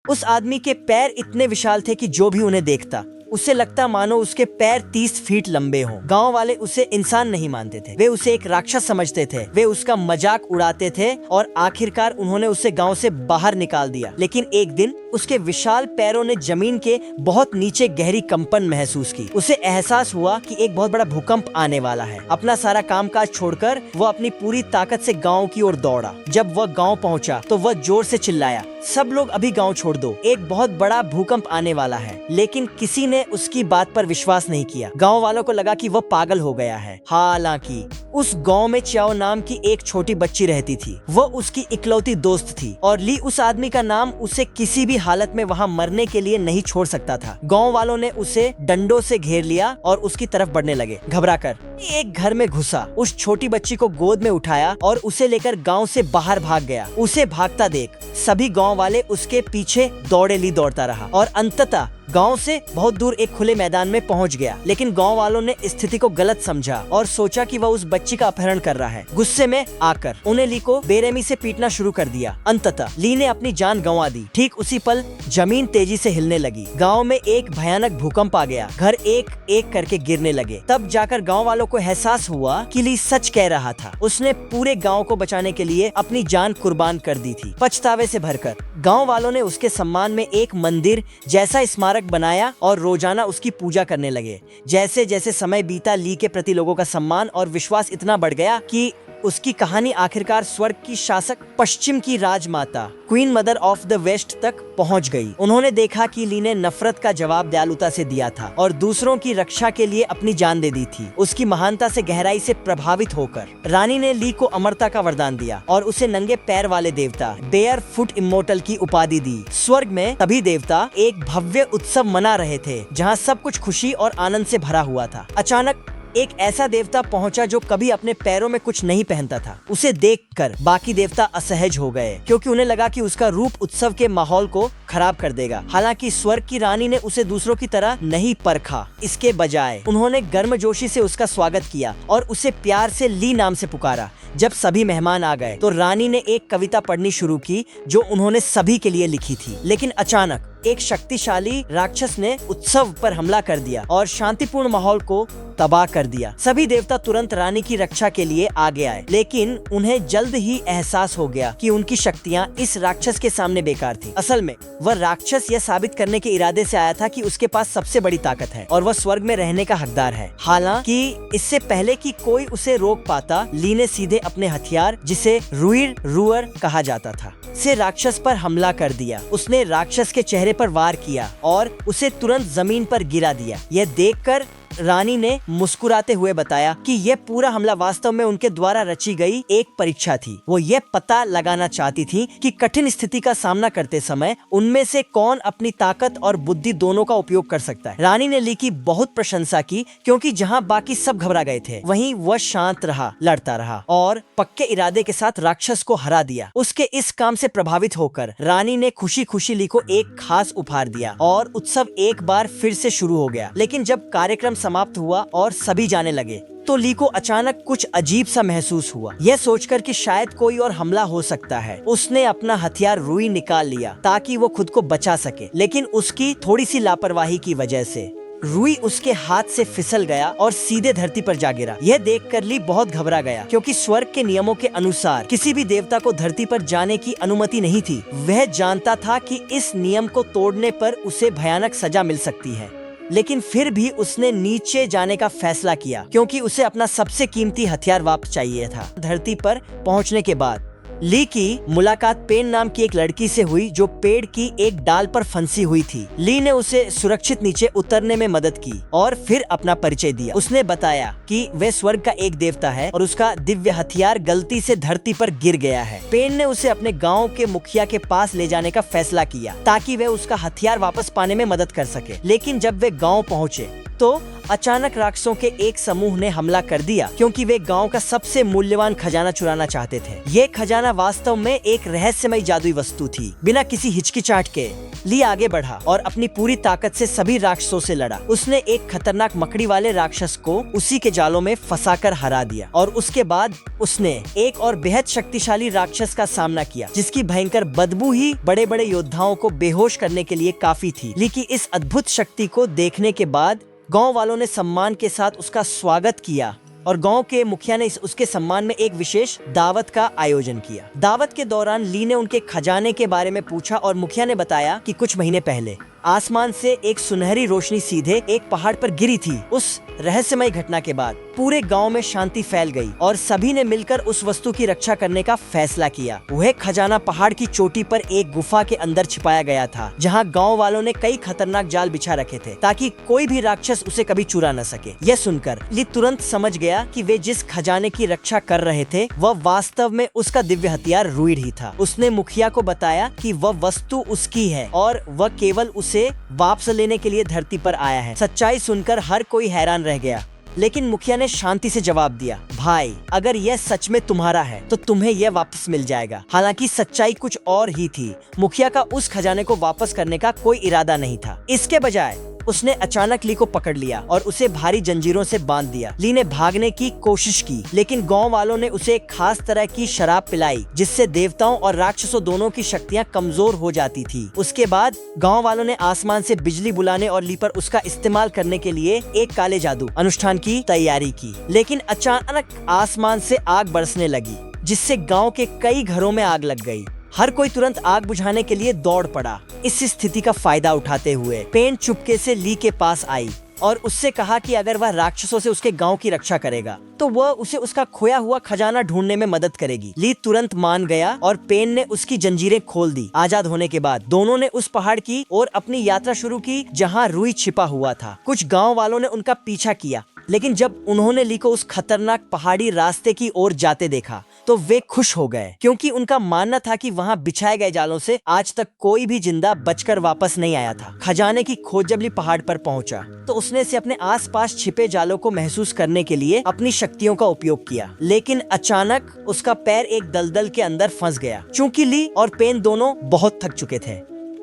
उस आदमी के पैर इतने विशाल थे कि जो भी उन्हें देखता उसे लगता मानो उसके पैर 30 फीट लंबे हों। गांव वाले उसे इंसान नहीं मानते थे, वे उसे एक राक्षस समझते थे। वे उसका मजाक उड़ाते थे और आखिरकार उन्होंने उसे गांव से बाहर निकाल दिया। लेकिन एक दिन उसके विशाल पैरों ने जमीन के बहुत नीचे गहरी कंपन महसूस की। उसे एहसास हुआ कि एक बहुत बड़ा भूकंप आने वाला है। अपना सारा कामकाज छोड़कर वह अपनी पूरी ताकत से गांव की ओर दौड़ा। जब वह गांव पहुंचा तो वह जोर से चिल्लाया, सब लोग अभी गांव छोड़ दो, एक बहुत बड़ा भूकंप आने वाला है। लेकिन किसी ने उसकी बात पर विश्वास नहीं किया। गांव वालों को लगा कि वह पागल हो गया है। हालांकि उस गांव में च्याओ नाम की एक छोटी बच्ची रहती थी। वह उसकी इकलौती दोस्त थी और ली उस आदमी का नाम उसे किसी भी हालत में वहां मरने के लिए नहीं छोड़ सकता था। गांव वालों ने उसे डंडों से घेर लिया और उसकी तरफ बढ़ने लगे। घबराकर एक घर में घुसा, उस छोटी बच्ची को गोद में उठाया और उसे लेकर गांव से बाहर भाग गया। उसे भागता देख सभी गांव वाले उसके पीछे दौड़ता रहा और अंततः गांव से बहुत दूर एक खुले मैदान में पहुंच गया। लेकिन गांव वालों ने स्थिति को गलत समझा और सोचा कि वह उस बच्ची का अपहरण कर रहा है। गुस्से में आकर उन्हें ली को बेरहमी से पीटना शुरू कर दिया। अंततः ली ने अपनी जान गंवा दी। ठीक उसी पल जमीन तेजी से हिलने लगी। गांव में एक भयानक भूकंप आ गया। घर एक एक करके गिरने लगे। तब जाकर गांव वालों को एहसास हुआ कि ली सच कह रहा था। उसने पूरे गांव को बचाने के लिए अपनी जान कुर्बान कर दी थी। पछतावे से भरकर गांव वालों ने उसके सम्मान में एक मंदिर जैसा स्मारक बनाया और रोजाना उसकी पूजा करने लगे। जैसे जैसे समय बीता, ली के प्रति लोगों का सम्मान और विश्वास इतना बढ़ गया कि उसकी कहानी आखिरकार स्वर्ग की शासक, पश्चिम की राजमाता, queen mother of the west तक पहुंच गई। उन्होंने देखा कि ली ने नफरत का जवाब दयालुता से दिया था और दूसरों की रक्षा के लिए अपनी जान दे दी थी। उसकी महानता से गहराई से प्रभावित होकर रानी ने ली को अमरता का वरदान दिया और उसे नंगे पैर वाले देवता, बेयर फुट इमोर्टल की उपाधि दी। स्वर्ग में सभी देवता एक भव्य उत्सव मना रहे थे जहाँ सब कुछ खुशी और आनंद से भरा हुआ था। अचानक एक ऐसा देवता पहुंचा जो कभी अपने पैरों में कुछ नहीं पहनता था। उसे देखकर बाकी देवता असहज हो गए क्योंकि उन्हें लगा कि उसका रूप उत्सव के माहौल को खराब कर देगा। हालांकि स्वर्ग की रानी ने उसे दूसरों की तरह नहीं परखा। इसके बजाय उन्होंने गर्मजोशी से उसका स्वागत किया और उसे प्यार से ली नाम से पुकारा। जब सभी मेहमान आ गए तो रानी ने एक कविता पढ़नी शुरू की जो उन्होंने सभी के लिए लिखी थी। लेकिन अचानक एक शक्तिशाली राक्षस ने उत्सव पर हमला कर दिया और शांतिपूर्ण माहौल को तबाह कर दिया। सभी देवता तुरंत रानी की रक्षा के लिए आगे आए, लेकिन उन्हें जल्द ही एहसास हो गया कि उनकी शक्तियां इस राक्षस के सामने बेकार थी। असल में वह राक्षस यह साबित करने के इरादे से आया था कि उसके पास सबसे बड़ी ताकत है और वह स्वर्ग में रहने का हकदार है। हालांकि इससे पहले कि कोई उसे रोक पाता, ली ने सीधे अपने हथियार, जिसे रुअर कहा जाता था, से राक्षस पर हमला कर दिया। उसने राक्षस के चेहरे पर वार किया और उसे तुरंत जमीन पर गिरा दिया। यह देखकर रानी ने मुस्कुराते हुए बताया कि यह पूरा हमला वास्तव में उनके द्वारा रची गई एक परीक्षा थी। वो यह पता लगाना चाहती थी कि कठिन स्थिति का सामना करते समय उनमें से कौन अपनी ताकत और बुद्धि दोनों का उपयोग कर सकता है। रानी ने ली की बहुत प्रशंसा की क्योंकि जहां बाकी सब घबरा गए थे, वहीं वह शांत रहा, लड़ता रहा और पक्के इरादे के साथ राक्षस को हरा दिया। उसके इस काम से प्रभावित होकर रानी ने खुशी खुशी ली को एक खास उपहार दिया और उत्सव एक बार फिर से शुरू हो गया। लेकिन जब कार्यक्रम समाप्त हुआ और सभी जाने लगे तो ली को अचानक कुछ अजीब सा महसूस हुआ। यह सोचकर कि शायद कोई और हमला हो सकता है, उसने अपना हथियार रुई निकाल लिया ताकि वो खुद को बचा सके। लेकिन उसकी थोड़ी सी लापरवाही की वजह से रुई उसके हाथ से फिसल गया और सीधे धरती पर जा गिरा। यह देखकर ली बहुत घबरा गया क्योंकि स्वर्ग के नियमों के अनुसार किसी भी देवता को धरती पर जाने की अनुमति नहीं थी। वह जानता था कि इस नियम को तोड़ने पर उसे भयानक सजा मिल सकती है, लेकिन फिर भी उसने नीचे जाने का फैसला किया क्योंकि उसे अपना सबसे कीमती हथियार वापस चाहिए था। धरती पर पहुंचने के बाद ली की मुलाकात पेन नाम की एक लड़की से हुई जो पेड़ की एक डाल पर फंसी हुई थी। ली ने उसे सुरक्षित नीचे उतरने में मदद की और फिर अपना परिचय दिया। उसने बताया कि वह स्वर्ग का एक देवता है और उसका दिव्य हथियार गलती से धरती पर गिर गया है। पेन ने उसे अपने गांव के मुखिया के पास ले जाने का फैसला किया ताकि वह उसका हथियार वापस पाने में मदद कर सके। लेकिन जब वे गांव पहुंचे तो अचानक राक्षसों के एक समूह ने हमला कर दिया क्योंकि वे गांव का सबसे मूल्यवान खजाना चुराना चाहते थे। ये खजाना वास्तव में एक रहस्यमयी जादुई वस्तु थी। बिना किसी हिचकिचाहट के ली आगे बढ़ा और अपनी पूरी ताकत से सभी राक्षसों से लड़ा। उसने एक खतरनाक मकड़ी वाले राक्षस को उसी के जालों में फंसाकर हरा दिया और उसके बाद उसने एक और बेहद शक्तिशाली राक्षस का सामना किया जिसकी भयंकर बदबू ही बड़े बड़े योद्धाओं को बेहोश करने के लिए काफी थी। ली की इस अद्भुत शक्ति को देखने के बाद गांव वालों ने सम्मान के साथ उसका स्वागत किया और गांव के मुखिया ने उसके सम्मान में एक विशेष दावत का आयोजन किया। दावत के दौरान ली ने उनके खजाने के बारे में पूछा और मुखिया ने बताया कि कुछ महीने पहले आसमान से एक सुनहरी रोशनी सीधे एक पहाड़ पर गिरी थी। उस रहस्यमय घटना के बाद पूरे गांव में शांति फैल गई और सभी ने मिलकर उस वस्तु की रक्षा करने का फैसला किया। वह खजाना पहाड़ की चोटी पर एक गुफा के अंदर छिपाया गया था जहां गांव वालों ने कई खतरनाक जाल बिछा रखे थे ताकि कोई भी राक्षस उसे कभी चुरा न सके। यह सुनकर ली तुरंत समझ गया कि वे जिस खजाने की रक्षा कर रहे थे वह वास्तव में उसका दिव्य हथियार रुइड ही था। उसने मुखिया को बताया कि वह वस्तु उसकी है और वह केवल उसे वापस लेने के लिए धरती पर आया है। सच्चाई सुनकर हर कोई हैरान रह गया, लेकिन मुखिया ने शांति से जवाब दिया, भाई अगर यह सच में तुम्हारा है तो तुम्हें यह वापस मिल जाएगा। हालांकि सच्चाई कुछ और ही थी। मुखिया का उस खजाने को वापस करने का कोई इरादा नहीं था। इसके बजाय उसने अचानक ली को पकड़ लिया और उसे भारी जंजीरों से बांध दिया। ली ने भागने की कोशिश की, लेकिन गांव वालों ने उसे एक खास तरह की शराब पिलाई जिससे देवताओं और राक्षसों दोनों की शक्तियां कमजोर हो जाती थी। उसके बाद गांव वालों ने आसमान से बिजली बुलाने और ली पर उसका इस्तेमाल करने के लिए एक काले जादू अनुष्ठान की तैयारी की। लेकिन अचानक आसमान से आग बरसने लगी जिससे गाँव के कई घरों में आग लग गयी। हर कोई तुरंत आग बुझाने के लिए दौड़ पड़ा। इस स्थिति का फायदा उठाते हुए पेन चुपके से ली के पास आई और उससे कहा कि अगर वह राक्षसों से उसके गांव की रक्षा करेगा तो वह उसे उसका खोया हुआ खजाना ढूंढने में मदद करेगी। ली तुरंत मान गया और पेन ने उसकी जंजीरें खोल दी। आजाद होने के बाद दोनों ने उस पहाड़ की ओर अपनी यात्रा शुरू की जहां रुई छिपा हुआ था। कुछ गांव वालों ने उनका पीछा किया, लेकिन जब उन्होंने ली को उस खतरनाक पहाड़ी रास्ते की ओर जाते देखा तो वे खुश हो गए क्योंकि उनका मानना था कि वहां बिछाए गए जालों से आज तक कोई भी जिंदा बचकर वापस नहीं आया था। खजाने की खोज जब ली पहाड़ पर पहुंचा तो उसने से अपने आसपास छिपे जालों को महसूस करने के लिए अपनी शक्तियों का उपयोग किया, लेकिन अचानक उसका पैर एक दलदल के अंदर फंस गया। चूंकि ली और पेन दोनों बहुत थक चुके थे,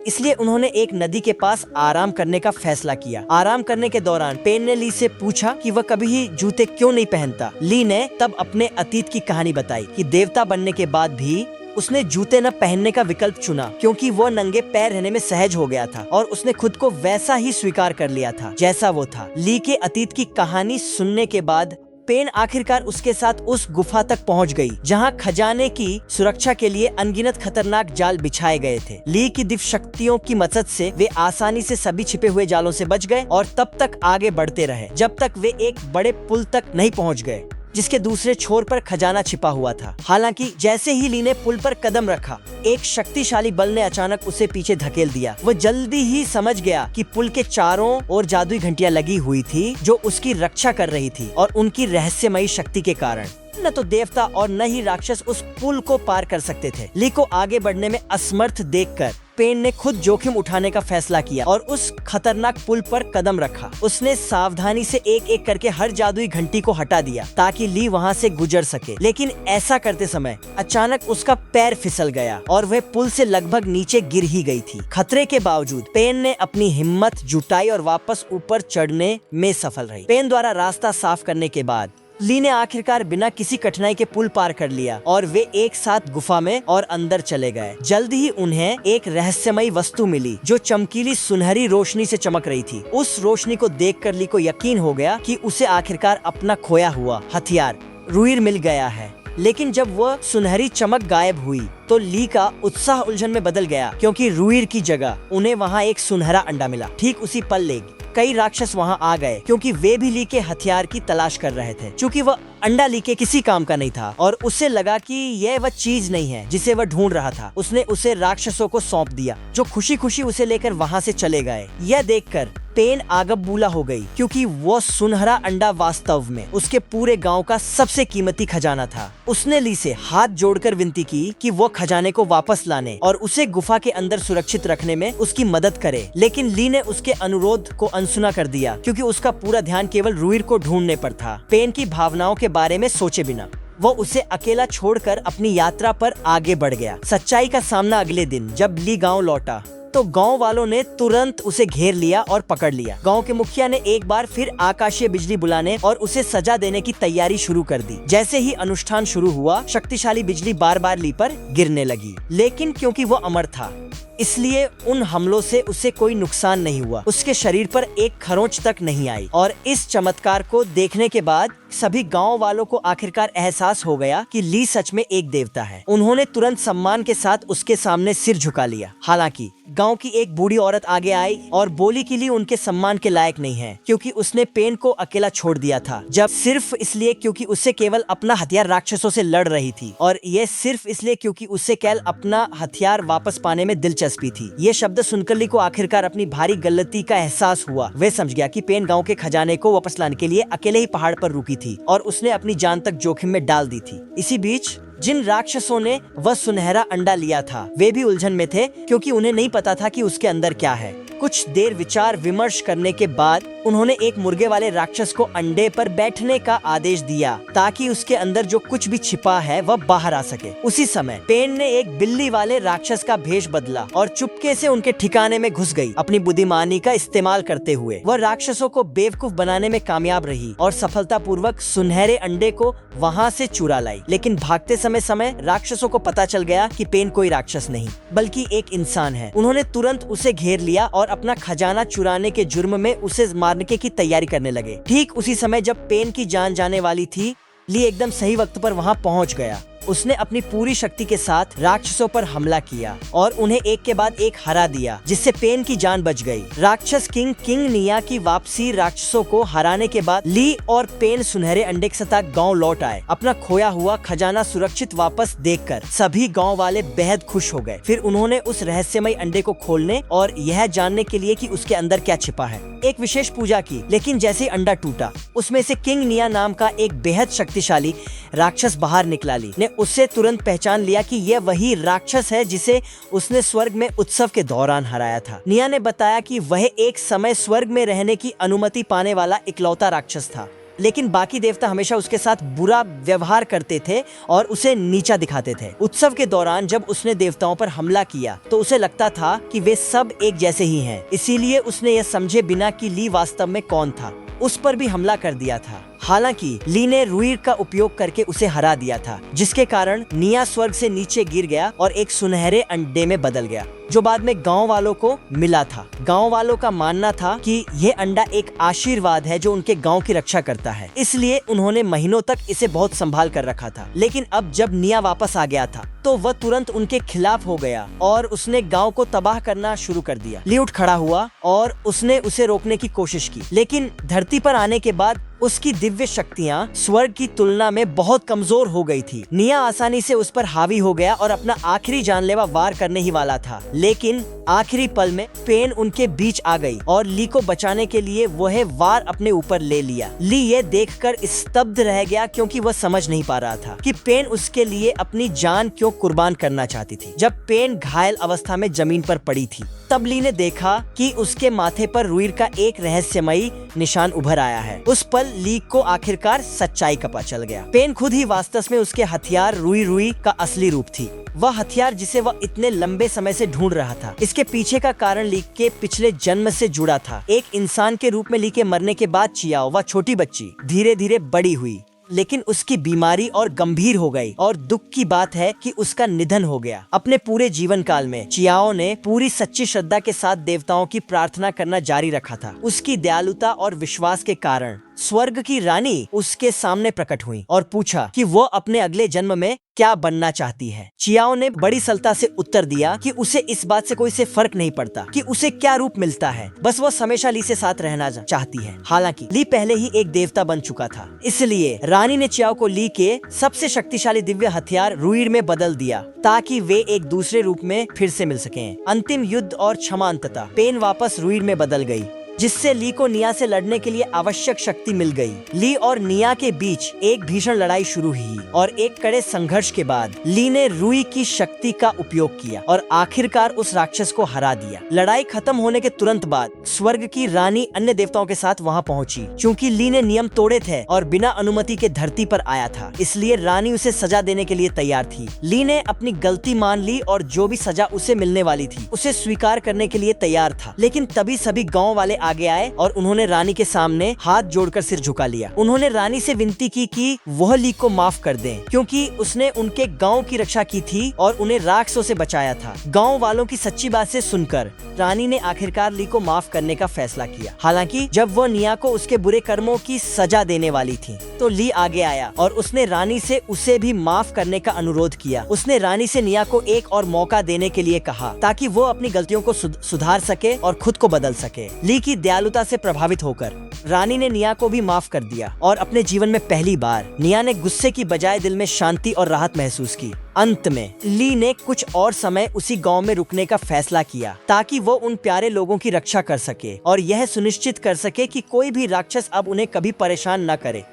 इसलिए उन्होंने एक नदी के पास आराम करने का फैसला किया। आराम करने के दौरान पेन ने ली से पूछा कि वह कभी ही जूते क्यों नहीं पहनता। ली ने तब अपने अतीत की कहानी बताई कि देवता बनने के बाद भी उसने जूते न पहनने का विकल्प चुना क्योंकि वो नंगे पैर रहने में सहज हो गया था और उसने खुद को वैसा ही स्वीकार कर लिया था जैसा वो था। ली के अतीत की कहानी सुनने के बाद पेन आखिरकार उसके साथ उस गुफा तक पहुंच गई जहां खजाने की सुरक्षा के लिए अनगिनत खतरनाक जाल बिछाए गए थे। ली की दिव्य शक्तियों की मदद से वे आसानी से सभी छिपे हुए जालों से बच गए और तब तक आगे बढ़ते रहे जब तक वे एक बड़े पुल तक नहीं पहुंच गए जिसके दूसरे छोर पर खजाना छिपा हुआ था। हालांकि जैसे ही ली ने पुल पर कदम रखा, एक शक्तिशाली बल ने अचानक उसे पीछे धकेल दिया। वह जल्दी ही समझ गया कि पुल के चारों ओर जादुई घंटियां लगी हुई थी जो उसकी रक्षा कर रही थी और उनकी रहस्यमयी शक्ति के कारण न तो देवता और न ही राक्षस उस पुल को पार कर सकते थे। ली को आगे बढ़ने में असमर्थ देखकर पेन ने खुद जोखिम उठाने का फैसला किया और उस खतरनाक पुल पर कदम रखा। उसने सावधानी से एक एक करके हर जादुई घंटी को हटा दिया ताकि ली वहां से गुजर सके, लेकिन ऐसा करते समय अचानक उसका पैर फिसल गया और वह पुल से लगभग नीचे गिर ही गई थी। खतरे के बावजूद पेन ने अपनी हिम्मत जुटाई और वापस ऊपर चढ़ने में सफल रही। पेन द्वारा रास्ता साफ करने के बाद ली ने आखिरकार बिना किसी कठिनाई के पुल पार कर लिया और वे एक साथ गुफा में और अंदर चले गए। जल्द ही उन्हें एक रहस्यमयी वस्तु मिली जो चमकीली सुनहरी रोशनी से चमक रही थी। उस रोशनी को देखकर ली को यकीन हो गया कि उसे आखिरकार अपना खोया हुआ हथियार रुइर मिल गया है। लेकिन जब वह सुनहरी चमक गायब हुई तो ली का उत्साह उलझन में बदल गया क्योंकि रुइर की जगह उन्हें वहाँ एक सुनहरा अंडा मिला। ठीक उसी पल कई राक्षस वहां आ गए क्योंकि वे भी ली के हथियार की तलाश कर रहे थे। चूंकि वह अंडा ली के किसी काम का नहीं था और उसे लगा कि यह वह चीज नहीं है जिसे वह ढूंढ रहा था, उसने उसे राक्षसों को सौंप दिया जो खुशी खुशी उसे लेकर वहां से चले गए। यह देखकर पेन आगबबूला हो गई क्योंकि वो सुनहरा अंडा वास्तव में उसके पूरे गांव का सबसे कीमती खजाना था। उसने ली से हाथ जोड़कर विनती की कि वो खजाने को वापस लाने और उसे गुफा के अंदर सुरक्षित रखने में उसकी मदद करे, लेकिन ली ने उसके अनुरोध को अनसुना कर दिया क्योंकि उसका पूरा ध्यान केवल रुइर को ढूंढने पर था, पेन की भावनाओं के बारे में सोचे बिना। वो उसे अकेला छोड़कर अपनी यात्रा पर आगे बढ़ गया। सच्चाई का सामना अगले दिन जब ली गांव लौटा तो गांव वालों ने तुरंत उसे घेर लिया और पकड़ लिया। गांव के मुखिया ने एक बार फिर आकाशीय बिजली बुलाने और उसे सजा देने की तैयारी शुरू कर दी। जैसे ही अनुष्ठान शुरू हुआ, शक्तिशाली बिजली बार बार ली पर गिरने लगी, लेकिन क्योंकि वो अमर था इसलिए उन हमलों से उसे कोई नुकसान नहीं हुआ। उसके शरीर पर एक खरोंच तक नहीं आई और इस चमत्कार को देखने के बाद सभी गांव वालों को आखिरकार एहसास हो गया कि ली सच में एक देवता है। उन्होंने तुरंत सम्मान के साथ उसके सामने सिर झुका लिया। हालांकि गांव की एक बूढ़ी औरत आगे आई और बोली कि ली उनके सम्मान के लायक नहीं है क्योंकि उसने पेन को अकेला छोड़ दिया था, जब सिर्फ इसलिए क्योंकि उससे केवल अपना हथियार राक्षसों से लड़ रही थी, और ये सिर्फ इसलिए क्योंकि उससे केवल अपना हथियार वापस पाने में दिलचस्पी थी। ये शब्द सुनकर ली को आखिरकार अपनी भारी गलती का एहसास हुआ। वे समझ गया कि पेन गांव के खजाने को वापस लाने के लिए अकेले ही पहाड़ पर रुकी थी और उसने अपनी जान तक जोखिम में डाल दी थी। इसी बीच जिन राक्षसों ने वह सुनहरा अंडा लिया था वे भी उलझन में थे क्योंकि उन्हें नहीं पता था कि उसके अंदर क्या है। कुछ देर विचार विमर्श करने के बाद उन्होंने एक मुर्गे वाले राक्षस को अंडे पर बैठने का आदेश दिया ताकि उसके अंदर जो कुछ भी छिपा है वह बाहर आ सके। उसी समय पेन ने एक बिल्ली वाले राक्षस का भेष बदला और चुपके से उनके ठिकाने में घुस गई। अपनी बुद्धिमानी का इस्तेमाल करते हुए वह राक्षसों को बेवकूफ बनाने में कामयाब रही और सफलतापूर्वक सुनहरे अंडे को वहाँ से चुरा लाई। लेकिन भागते समय राक्षसों को पता चल गया कि पेन कोई राक्षस नहीं बल्कि एक इंसान है। उन्होंने तुरंत उसे घेर लिया और अपना खजाना चुराने के जुर्म में उसे मारने की तैयारी करने लगे। ठीक उसी समय जब पेन की जान जाने वाली थी, ली एकदम सही वक्त पर वहां पहुंच गया। उसने अपनी पूरी शक्ति के साथ राक्षसों पर हमला किया और उन्हें एक के बाद एक हरा दिया, जिससे पेन की जान बच गई। राक्षस किंग निया की वापसी राक्षसों को हराने के बाद ली और पेन सुनहरे अंडे के साथ गांव लौट आए। अपना खोया हुआ खजाना सुरक्षित वापस देखकर सभी गांव वाले बेहद खुश हो गए। फिर उन्होंने उस रहस्यमय अंडे को खोलने और यह जानने के लिए कि उसके अंदर क्या छिपा है एक विशेष पूजा की। लेकिन जैसे ही अंडा टूटा, उसमें से किंग निया नाम का एक बेहद शक्तिशाली राक्षस बाहर निकला। ली ने उससे तुरंत पहचान लिया कि यह वही राक्षस है जिसे उसने स्वर्ग में उत्सव के दौरान हराया था। निया ने बताया कि वह एक समय स्वर्ग में रहने की अनुमति पाने वाला इकलौता राक्षस था, लेकिन बाकी देवता हमेशा उसके साथ बुरा व्यवहार करते थे और उसे नीचा दिखाते थे। उत्सव के दौरान जब उसने देवताओं पर हमला किया तो उसे लगता था कि वे सब एक जैसे ही हैं। इसीलिए उसने यह समझे बिना कि ली वास्तव में कौन था, उस पर भी हमला कर दिया था। हालांकि ली ने रुइर का उपयोग करके उसे हरा दिया था, जिसके कारण निया स्वर्ग से नीचे गिर गया और एक सुनहरे अंडे में बदल गया, जो बाद में गांव वालों को मिला था। गांव वालों का मानना था कि यह अंडा एक आशीर्वाद है जो उनके गांव की रक्षा करता है, इसलिए उन्होंने महीनों तक इसे बहुत संभाल कर रखा था। लेकिन अब जब निया वापस आ गया था तो वह तुरंत उनके खिलाफ हो गया और उसने गांव को तबाह करना शुरू कर दिया। ली उठ खड़ा हुआ और उसने उसे रोकने की कोशिश की, लेकिन धरती पर आने के बाद उसकी दिव्य शक्तियाँ स्वर्ग की तुलना में बहुत कमजोर हो गई थी। निया आसानी से उस पर हावी हो गया और अपना आखिरी जानलेवा वार करने ही वाला था, लेकिन आखिरी पल में पेन उनके बीच आ गई और ली को बचाने के लिए वह वार अपने ऊपर ले लिया। ली ये देखकर स्तब्ध रह गया क्योंकि वह समझ नहीं पा रहा था कि पेन उसके लिए अपनी जान क्यों कुर्बान करना चाहती थी। जब पेन घायल अवस्था में जमीन पर पड़ी थी, तब ली ने देखा कि उसके माथे पर रुइर का एक रहस्यमयी निशान उभर आया है। उस पल ली को आखिरकार सच्चाई का पता चल गया। पेन खुद ही वास्तव में उसके हथियार रुई का असली रूप थी, वह हथियार जिसे वह इतने लंबे समय से ढूंढ रहा था। इसके पीछे का कारण ली के पिछले जन्म से जुड़ा था। एक इंसान के रूप में ली के मरने के बाद चियाओ, वह छोटी बच्ची, धीरे धीरे बड़ी हुई, लेकिन उसकी बीमारी और गंभीर हो गई और दुख की बात है कि उसका निधन हो गया। अपने पूरे जीवन काल में चियाओ ने पूरी सच्ची श्रद्धा के साथ देवताओं की प्रार्थना करना जारी रखा था। उसकी दयालुता और विश्वास के कारण स्वर्ग की रानी उसके सामने प्रकट हुई और पूछा कि वो अपने अगले जन्म में क्या बनना चाहती है। चियाओ ने बड़ी सरलता से उत्तर दिया कि उसे इस बात से कोई से फर्क नहीं पड़ता कि उसे क्या रूप मिलता है, बस वो हमेशा ली से साथ रहना चाहती है। हालांकि ली पहले ही एक देवता बन चुका था, इसलिए रानी ने चियाओ को ली के सबसे शक्तिशाली दिव्य हथियार रुइर में बदल दिया ताकि वे एक दूसरे रूप में फिर से मिल सकें। अंतिम युद्ध और क्षमा अंततः पेन वापस रुइर में बदल गई। जिससे ली को निया से लड़ने के लिए आवश्यक शक्ति मिल गई। ली और निया के बीच एक भीषण लड़ाई शुरू हुई और एक कड़े संघर्ष के बाद ली ने रुई की शक्ति का उपयोग किया और आखिरकार उस राक्षस को हरा दिया। लड़ाई खत्म होने के तुरंत बाद स्वर्ग की रानी अन्य देवताओं के साथ वहां पहुंची। चूंकि ली ने नियम तोड़े थे और बिना अनुमति के धरती पर आया था, इसलिए रानी उसे सजा देने के लिए तैयार थी। ली ने अपनी गलती मान ली और जो भी सजा उसे मिलने वाली थी उसे स्वीकार करने के लिए तैयार था। लेकिन तभी सभी गांव वाले आगे आए और उन्होंने रानी के सामने हाथ जोड़कर सिर झुका लिया। उन्होंने रानी से विनती की कि वह ली को माफ कर दें, क्योंकि उसने उनके गांव की रक्षा की थी और उन्हें राक्षसों से बचाया था। गांव वालों की सच्ची बात से सुनकर रानी ने आखिरकार ली को माफ करने का फैसला किया। हालांकि जब वह निया को उसके बुरे कर्मों की सजा देने वाली थी तो ली आगे आया और उसने रानी से उसे भी माफ करने का अनुरोध किया। उसने रानी से निया को एक और मौका देने के लिए कहा ताकि वो अपनी गलतियों को सुधार सके और खुद को बदल सके। ली की दयालुता से प्रभावित होकर रानी ने निया को भी माफ कर दिया और अपने जीवन में पहली बार निया ने गुस्से की बजाय दिल में शांति और राहत महसूस की। अंत में ली ने कुछ और समय उसी गांव में रुकने का फैसला किया ताकि वो उन प्यारे लोगों की रक्षा कर सके और यह सुनिश्चित कर सके कि कोई भी राक्षस अब उन्हें कभी परेशान न करे।